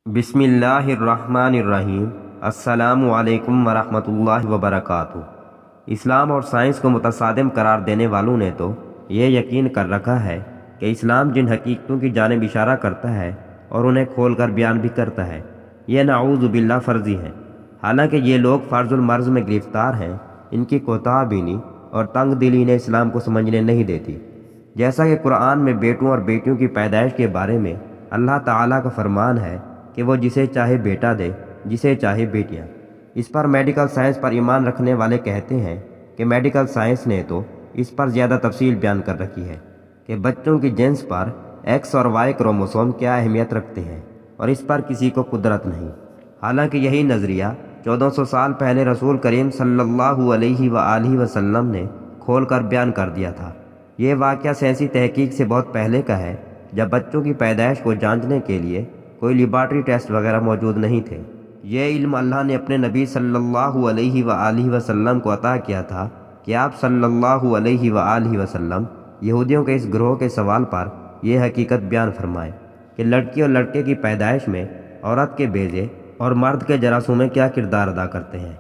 बिस्मिल्लाहिर्रहमानिर्रहीम। अस्सलामु अलैकुम वरहमतुल्लाहि वबरकातुहू। इस्लाम और साइंस को मुतसादिम करार देने वालों ने तो ये यकीन कर रखा है कि इस्लाम जिन हकीकतों की जानिब इशारा करता है और उन्हें खोल कर बयान भी करता है, ये नाऊज़ु बिल्लाह फ़र्ज़ी हैं। हालांकि ये लोग फ़र्ज़ुल मर्ज़ में गिरफ़्तार हैं। इनकी कोताहबीनी और तंग दिली इन्हें इस्लाम को समझने नहीं देती। जैसा कि कुरान में बेटों और बेटियों की पैदाइश के बारे में अल्लाह ताला का फरमान है कि वो जिसे चाहे बेटा दे, जिसे चाहे बेटियां। इस पर मेडिकल साइंस पर ईमान रखने वाले कहते हैं कि मेडिकल साइंस ने तो इस पर ज़्यादा तफसील बयान कर रखी है कि बच्चों की जिन्स पर एक्स और वाई क्रोमोसोम क्या अहमियत रखते हैं, और इस पर किसी को कुदरत नहीं। हालांकि यही नज़रिया 1400 साल पहले रसूल करीम सल्लल्लाहु अलैहि वसल्लम ने खोल कर बयान कर दिया था। ये वाक़या साइंसी तहकीक से बहुत पहले का है, जब बच्चों की पैदाइश को जांचने के लिए कोई लेबॉरेटरी टेस्ट वगैरह मौजूद नहीं थे। ये इल्म अल्लाह ने अपने नबी सल्लल्लाहु अलैहि वसल्लम को अता किया था कि आप सल्लल्लाहु अलैहि वसल्लम यहूदियों के इस ग्रोह के सवाल पर यह हकीकत बयान फरमाएं कि लड़की और लड़के की पैदाइश में औरत के बेजे और मर्द के जरासूमें क्या किरदार अदा करते हैं।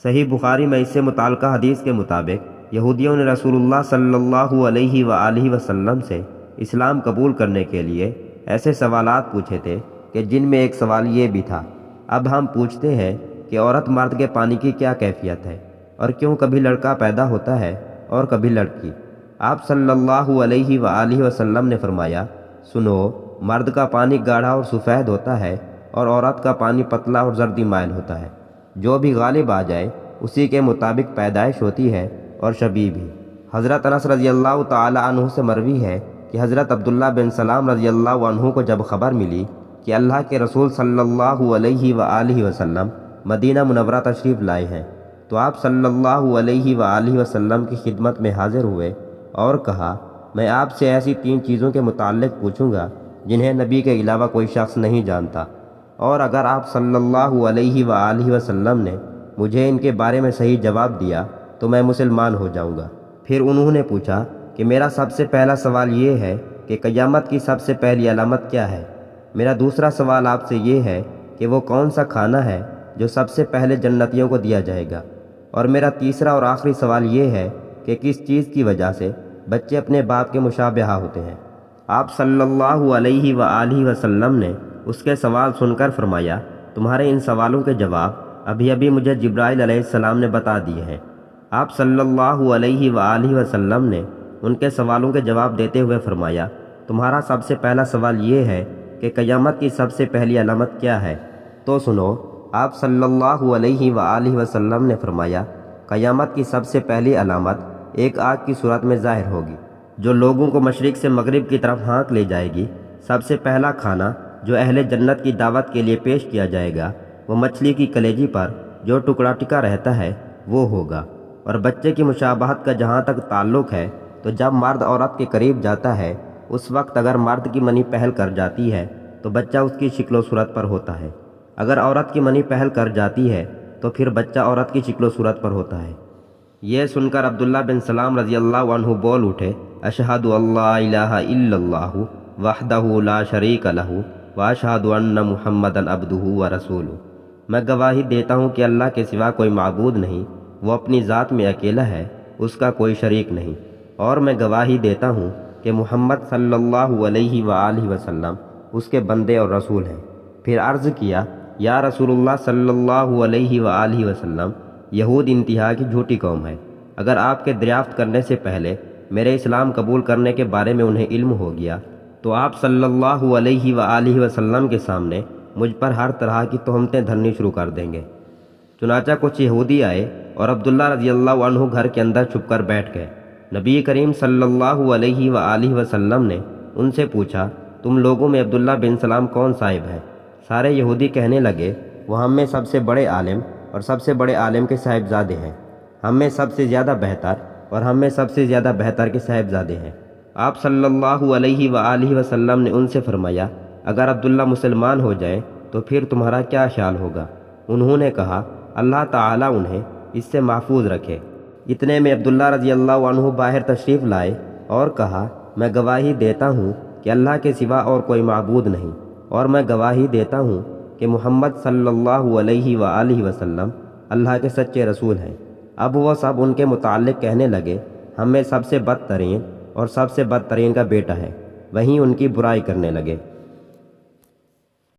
सही बुखारी में इससे मुताल्लिक़ा हदीस के मुताबिक यहूदियों ने रसूलुल्लाह सल्लल्लाहु अलैहि वसल्लम से इस्लाम कबूल करने के लिए ऐसे सवालात पूछे थे कि जिनमें एक सवाल ये भी था, अब हम पूछते हैं कि औरत मर्द के पानी की क्या कैफियत है और क्यों कभी लड़का पैदा होता है और कभी लड़की। आप सल्लल्लाहु अलैहि वसल्लम ने फरमाया, सुनो, मर्द का पानी गाढ़ा और सफ़ेद होता है और औरत का पानी पतला और जर्दी माइल होता है। जो भी गालिब आ जाए उसी के मुताबिक पैदाइश होती है और शबी भी। हज़रत अनस रज़ियल्लाहु ताला अन्हु से मरवी है कि हज़रत अब्दुल्ला बिन सलाम रज़ियल्लाहु अन्हु को जब ख़बर मिली कि अल्लाह के रसूल सल्लल्लाहु अलैहि वसल्लम मदीना मुनव्वरा तशरीफ़ लाए हैं, तो आप सल्लल्लाहु अलैहि वसल्लम की खिदमत में हाज़िर हुए और कहा, मैं आपसे ऐसी 3 चीज़ों के मुताल्लिक़ पूछूंगा जिन्हें नबी के अलावा कोई शख्स नहीं जानता, और अगर आप सल्लल्लाहु अलैहि वसल्लम ने मुझे इनके बारे में सही जवाब दिया तो मैं मुसलमान हो जाऊँगा। फिर उन्होंने पूछा कि मेरा सबसे पहला सवाल ये है कि क़यामत की सबसे पहली अलामत क्या है। मेरा दूसरा सवाल आपसे ये है कि वो कौन सा खाना है जो सबसे पहले जन्नतियों को दिया जाएगा। और मेरा तीसरा और आखिरी सवाल ये है कि किस चीज़ की वजह से बच्चे अपने बाप के मुशाबिहा होते हैं। आप सल्लल्लाहु अलैहि वसल्लम ने उसके सवाल सुनकर फरमाया, तुम्हारे इन सवालों के जवाब अभी अभी मुझे जिब्राइल अलैहिस्सलाम ने बता दिए हैं। आप सल्लल्लाहु अलैहि वसल्लम ने उनके सवालों के जवाब देते हुए फरमाया, तुम्हारा सबसे पहला सवाल ये है कि क़यामत की सबसे पहली अलामत क्या है। तो सुनो, आप सल्लल्लाहु अलैहि वसल्लम ने फरमाया, क़यामत की सबसे पहली अलामत एक आग की सूरत में ज़ाहिर होगी जो लोगों को मशरिक़ से मगरिब की तरफ हाँक ले जाएगी। सबसे पहला खाना जो अहले जन्नत की दावत के लिए पेश किया जाएगा वो मछली की कलेजी पर जो टुकड़ा टिका रहता है वो होगा। और बच्चे की मुशाबहत का जहाँ तक ताल्लुक़ है, तो जब मर्द औरत के करीब जाता है उस वक्त अगर मर्द की मनी पहल कर जाती है तो बच्चा उसकी शक्ल सूरत पर होता है। अगर औरत की मनी पहल कर जाती है तो फिर बच्चा औरत की शक्ल सूरत पर होता है। ये सुनकर अब्दुल्ला बिन सलाम रज़ियल्लाहु अन्हु बोल उठे, अशहदु अल्ला इलाहा इल्लल्लाहु वहदहु ला शरीक लहु व अशहदु अन्ना मुहम्मदन अब्दुहु व रसूलुहु। मैं गवाही देता हूँ कि अल्लाह के सिवा कोई माबूद नहीं, वो अपनी ज़ात में अकेला है, उसका कोई शरीक नहीं। और मैं गवाही देता हूँ कि मुहम्मद सल्लल्लाहु अलैहि वसल्लम उसके बंदे और रसूल हैं। फिर अर्ज़ किया, या रसूलुल्लाह सल्लल्लाहु अलैहि वसल्लम, यहूद इंतहा की झूठी कौम है। अगर आपके दरियाफ्त करने से पहले मेरे इस्लाम कबूल करने के बारे में उन्हें इल्म हो गया तो आप सल्लल्लाहु अलैहि वसल्लम के सामने मुझ पर हर तरह की तोहमतें धरनी शुरू कर देंगे। चुनाचा कुछ यहूदी आए और अब्दुल्ला रज़ियल्लाहु अन्हु घर के अंदर छुपकर बैठ गए। नबी करीम सल्लल्लाहु अलैहि वसल्लम ने उनसे पूछा, तुम लोगों में अब्दुल्ला बिन सलाम कौन साहिब है। सारे यहूदी कहने लगे, वो हम में सबसे बड़े आलिम और सबसे बड़े आलिम के साहिबजादे हैं, हम में सबसे ज़्यादा बेहतर और हम में सबसे ज़्यादा बेहतर के साहिबजादे हैं। आप सल्लल्लाहु अलैहि वसल्लम ने उनसे फरमाया, अगर अब्दुल्ला मुसलमान हो जाए तो फिर तुम्हारा क्या ख्याल होगा। उन्होंने कहा, अल्लाह ताला उन्हें इससे महफूज रखे। इतने में अब्दुल्ला रज़ियल्लाहु अन्हु बाहर तशरीफ़ लाए और कहा, मैं गवाही देता हूँ कि अल्लाह के सिवा और कोई माबूद नहीं, और मैं गवाही देता हूँ کہ محمد صلی اللہ علیہ وآلہ وسلم اللہ کے سچے رسول ہیں۔ اب وہ سب ان کے متعلق کہنے لگے، ہم میں سب سے بدترین اور سب سے بدترین کا بیٹا ہے، وہیں ان کی برائی کرنے لگے۔